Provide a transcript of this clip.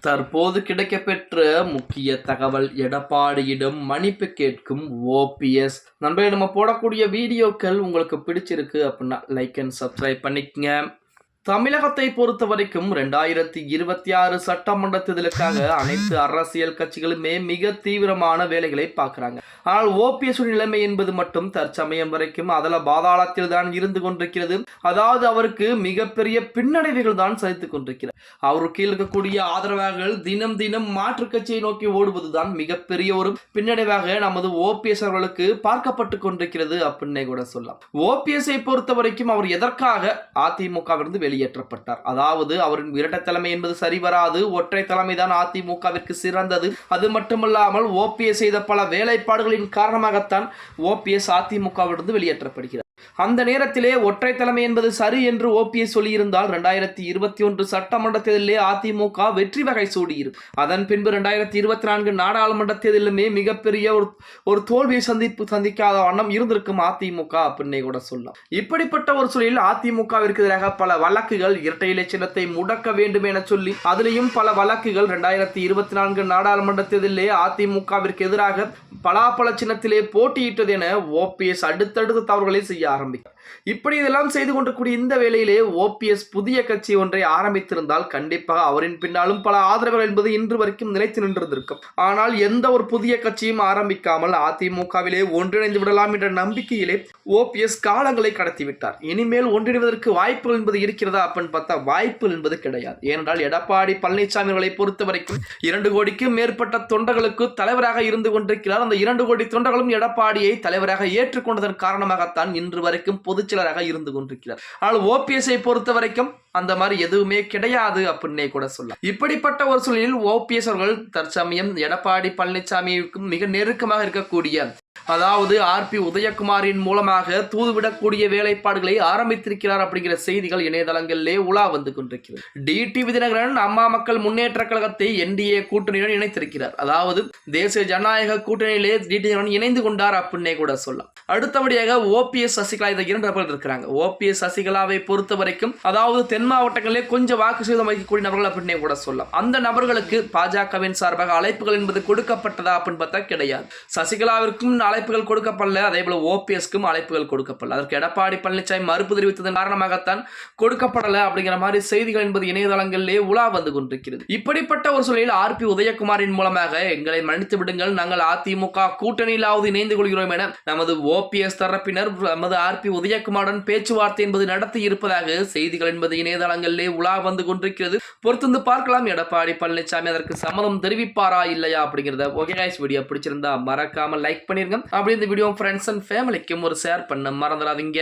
தற்போது கிடைக்கப்பெற்ற முக்கிய தகவல், எடப்பாடியிடம் மன்னிப்பு கேட்கும் ஓபிஎஸ். நண்பர்களே, நம்ம போடக்கூடிய வீடியோக்கள் உங்களுக்கு பிடிச்சிருக்கு அப்படின்னா லைக் அண்ட் சப்ஸ்கிரைப் பண்ணிக்கங்க. தமிழகத்தை பொறுத்த வரைக்கும் 2026 சட்டமன்ற தேர்தலுக்காக அனைத்து அரசியல் கட்சிகளுமே மிக தீவிரமான வேலைகளை பார்க்கிறாங்க. ஆனால் ஓபிஎஸ் நிலைமை என்பது மட்டும் தற்சமயம் வரைக்கும் அதல பாதாளத்தில் தான் இருந்து கொண்டிருக்கிறது. அதாவது அவருக்கு மிகப்பெரிய பின்னடைவுகள் தான் சதித்துக் கொண்டிருக்கிறார். அவருக்கு கீழ் இருக்கக்கூடிய ஆதரவாளர்கள் தினம் தினம் மாற்று கட்சியை நோக்கி ஓடுவதுதான் மிகப்பெரிய ஒரு பின்னடைவாக நமது ஓபிஎஸ் அவர்களுக்கு பார்க்கப்பட்டு கொண்டிருக்கிறது அப்படின்னே கூட சொல்லலாம். ஓபிஎஸ்ஐ பொறுத்த வரைக்கும் அவர் எதற்காக அதிமுகவிலிருந்து வெளியேற்றப்பட்டார்? அதாவது அவரின் இரட்டை தலைமை என்பது சரிவராது, ஒற்றை தலைமைதான் அதிமுகவிற்கு சிறந்தது. அது மட்டுமல்லாமல் ஓபிஎஸ் செய்த பல வேலைப்பாடுகளின் காரணமாகத்தான் ஓபிஎஸ் அதிமுகவிலிருந்து வெளியேற்றப்படுகிறார். அந்த நேரத்திலே ஒற்றை தலைமை என்பது சரி என்று ஓபிஎஸ் சொல்லியிருந்தால் 2021 சட்டமன்ற தேர்தலிலே அதிமுக வெற்றி வகை சூடியிருக்கும். அதன் பின்பு 2024 நாடாளுமன்ற தேர்தலுமே மிகப்பெரிய ஒரு தோல்வியை சந்திக்காத வண்ணம் இருந்திருக்கும் அதிமுக அப்படின்னே கூட சொல்லலாம். இப்படிப்பட்ட ஒரு சூழலில் அதிமுகவிற்கு எதிராக பல வழக்குகள், இரட்டை இலை சின்னத்தை முடக்க வேண்டும் என சொல்லி அதிலையும் பல வழக்குகள் 2024 நாடாளுமன்ற தேர்தலிலே அதிமுகவிற்கு எதிராக பலாப்பழ சின்னத்திலே போட்டியிட்டது என ஓபிஎஸ் அடுத்தடுத்த தவறுகளை செய்ய ஆரம்பித்தார். இப்படி இதெல்லாம் செய்து கொண்டிருக்கூடிய இந்த வேளையிலே ஓபிஎஸ் புதிய கட்சி ஒன்றை ஆரம்பித்திருந்தால் கண்டிப்பாக அவரின் பின்னாலும் பல ஆதரவுகள் என்பது இன்று வரைக்கும் நிலைத்து நின்றிருக்கும். ஆனால் எந்த ஒரு புதிய கட்சியும் ஆரம்பிக்காமல் அதிமுகவிலே ஒன்றிணைந்து விடலாம் என்ற நம்பிக்கையிலே ஓபிஎஸ் காலங்களை கடத்திவிட்டார். இனிமேல் ஒன்றிணைவதற்கு வாய்ப்புகள் என்பது இருக்கிறதா அப்படின்னு பார்த்தா வாய்ப்புகள் என்பது கிடையாது. ஏனென்றால் எடப்பாடி பழனிசாமி அவர்களை பொறுத்த வரைக்கும் 2 கோடிக்கும் மேற்பட்ட தொண்டர்களுக்கு தலைவராக இருந்து கொண்டிருக்கிறார். அந்த 2 கோடி தொண்டர்களும் எடப்பாடியை தலைவராக ஏற்றுக்கொண்டதன் காரணமாகத்தான் இன்று வரைக்கும் பொதுச்செயலராக இருந்து கொண்டிருக்கிறார். ஆனால் ஓபிஎஸ்ஐ பொறுத்த வரைக்கும் அந்த மாதிரி எதுவுமே கிடையாது அப்படின்னே கூட சொல்லலாம். இப்படிப்பட்ட ஒரு சூழலில் ஓபிஎஸ் அவர்கள் தற்சமயம் எடப்பாடி பழனிசாமிக்கும் மிக நெருக்கமாக இருக்கக்கூடிய அதாவது ஆர்பி உதயகுமாரின் மூலமாக தூதுவிடக்கூடிய வேலைப்பாடுகளை ஆரம்பித்திருக்கிறார் அப்படிங்கிற செய்திகள் இணையதளங்களிலே உலா வந்து கொண்டிருக்கிறது. டிடிவி தினகரன் அம்மா மக்கள் முன்னேற்ற கழகத்தை என்டிஏ கூட்டணியுடன் இணைத்திருக்கிறார். அதாவது தேசிய ஜனநாயக கூட்டணியிலே டிடிவி தினகரன் இணைந்து கொண்டார் அப்படின்னே கூட சொல்லலாம். அடுத்தபடியாக ஓபிஎஸ் சசிகலா, இந்த 2 நபர்கள் இருக்கிறாங்க. ஓபிஎஸ் சசிகலாவை பொறுத்த வரைக்கும் அதாவது தென் மாவட்டங்களிலே கொஞ்சம் வாக்கு சதவீதம் வைக்கக்கூடிய நபர்கள் அப்படின்னே கூட சொல்லலாம். அந்த நபர்களுக்கு பாஜகவின் சார்பாக அழைப்புகள் என்பது கொடுக்கப்பட்டதா அப்படின்னு பார்த்தா கிடையாது. சசிகலாவிற்கும் அழைப்புகள் கொடுக்கப்படல, அதே போல ஓபிஎஸ்க்கும் அழைப்புகள் கொடுக்கப்படல. அதற்கு எடப்பாடி பழனிசாமி மறுப்பு தெரிவித்ததன் காரணமாகத்தான் கொடுக்கப்படல அப்படிங்கிற மாதிரி செய்திகள் என்பது இணையதளங்களிலே உலா வந்து கொண்டிருக்கிறது. இப்படிப்பட்ட ஒரு சூழலில் ஆர்பி உதயகுமாரின் மூலமாக எங்களை மன்னித்து விடுங்கள், நாங்கள் அதிமுக கூட்டணியிலாவது இணைந்து கொள்கிறோம் என நமது ஓபிஎஸ் தரப்பினர் நமது ஆர்பி உதயகுமாருடன் பேச்சுவார்த்தை என்பது நடத்தி இருப்பதாக செய்திகள் என்பது இணையதளங்களிலே உலா வந்து கொண்டிருக்கிறது. பொறுத்து பார்க்கலாம் எடப்பாடி பழனிசாமி அதற்கு சம்மதம் தெரிவிப்பாரா இல்லையா அப்படிங்கிறத. ஓகே गाइस, வீடியோ பிடிச்சிருந்தா மறக்காம லைக் பண்ணிருங்க. அப்படி இந்த வீடியோ ஃப்ரெண்ட்ஸ் அண்ட் ஃபேமிலிக்கும் ஒரு ஷேர் பண்ண மறந்துடாதீங்க.